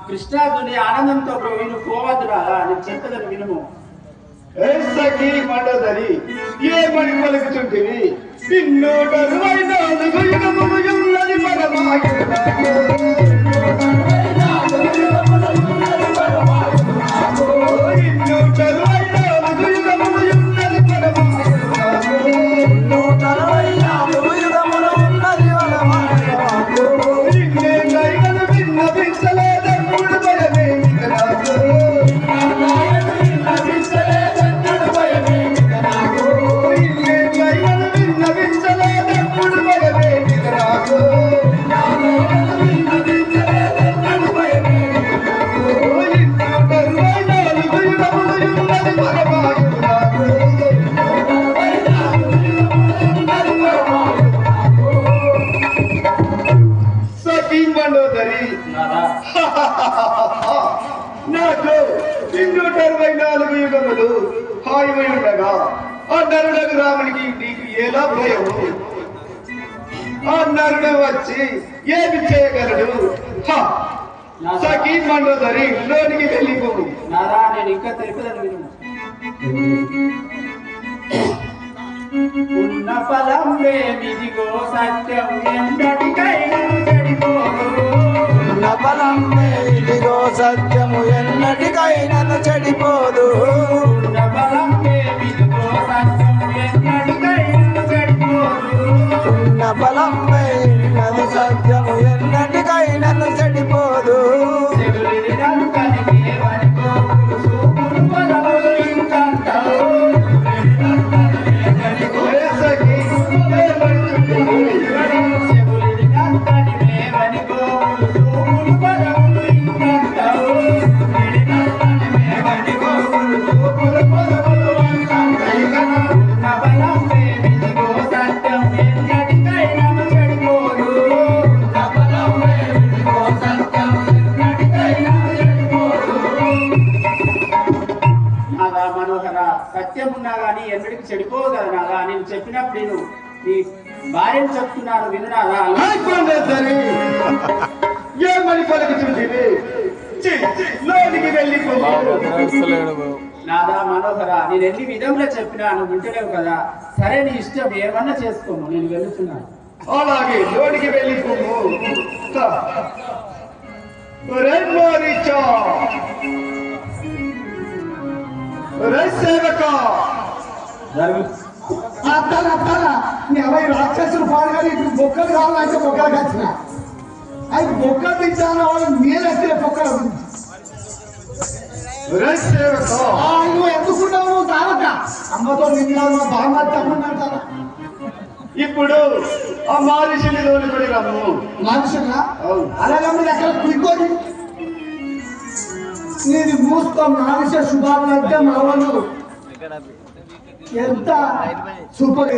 కృష్ణాదుని ఆనందంతో నువ్వు పోవద్దు రాదా నేను చెప్పదని వినుము. సఖీ మండదరి ఏమని పలుకుతుంటివి నిన్ను ఉన్నది నాకు 264 యుగములు హాయిమై ఉండగా ఆ నరుడకు రామునికి నీకు ఎలా భయము? ఆ నరుడు వచ్చి ఏమి చేయగలడు? సఖీ మండోదరి లోనికి వెళ్ళిపోవు. నాదా నేను ఇంకా తెలుపుదని విను. ఉన్న ఫలం లేనిదిగో సత్యం ఎన్నటికైనా చెడిపోదు. ఉన్న ఫలం లేనిదిగో సత్యము ఎన్నటికైనా చెడిపోదు. ఉన్న ఫలం లేనిదిగో సత్యం ఎన్నటికైనా చెడిపోదు. ఉన్న ఫలం లేనిది సత్యము ఎన్నటికైనా చెడిపోదు. సత్యం ఉన్నా గానీ ఎన్నడికి చెడిపోవు కదా నాదా. నేను చెప్పినప్పుడు నేను నీ భార్యను చెప్తున్నాను వినునాదా. ఏమని పలుకుతుంటివి లోనికి నాదా మనోహర నేను ఎన్ని విధంగా చెప్పినాను వింటలేవు కదా. సరే నీ ఇష్టం ఏమన్నా చేసుకోము నేను వెళ్తున్నాను. అలాగే లోనికి వెళ్ళిపోము. రాక్షసులు పాడగానే ఇప్పుడు బొక్కలు కావాలంటే బొక్కలు వచ్చిన అది బొక్కలు తెచ్చాన వాళ్ళు నేను వస్తే బొక్కలు నువ్వు ఎందుకున్నావు? నువ్వు తావక అమ్మతో నిన్నావు బాగా తమ్ముంటారా? ఇప్పుడు ఆ మనిషిని లోని రమ్ము. మనుషులా అలాగే మీరు ఎక్కడ కుడుకోండి. నేను మూస్తాం మనిషి శుభాలు అంటే మా వాళ్ళు ఎంత సూపర్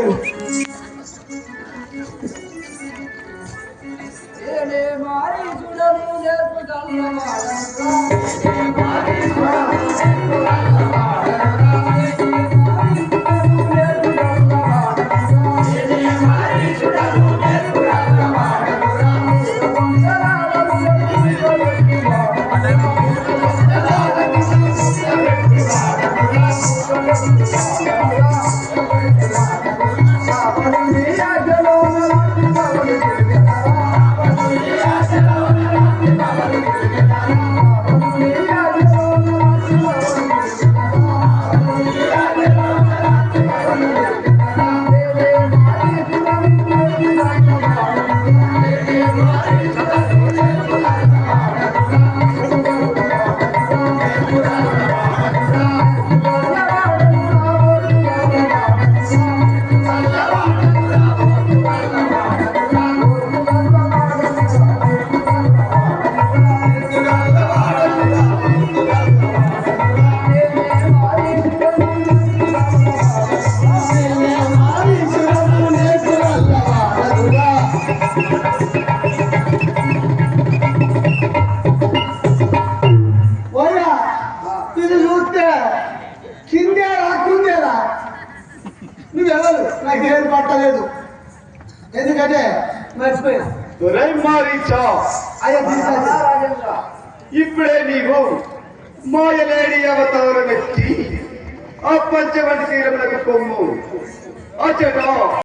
నాకేది పట్టలేదు ఎందుకంటే మర్చిపోయినా ఒరేయ్ మారీచా, అయ్యో తీసుకొచ్చి రాజేంద్ర ఇప్పుడే నీవు మాయలేడి అవతారం ఎత్తి ఆ పంచవటి తీరములకు పొమ్ము అచ్చట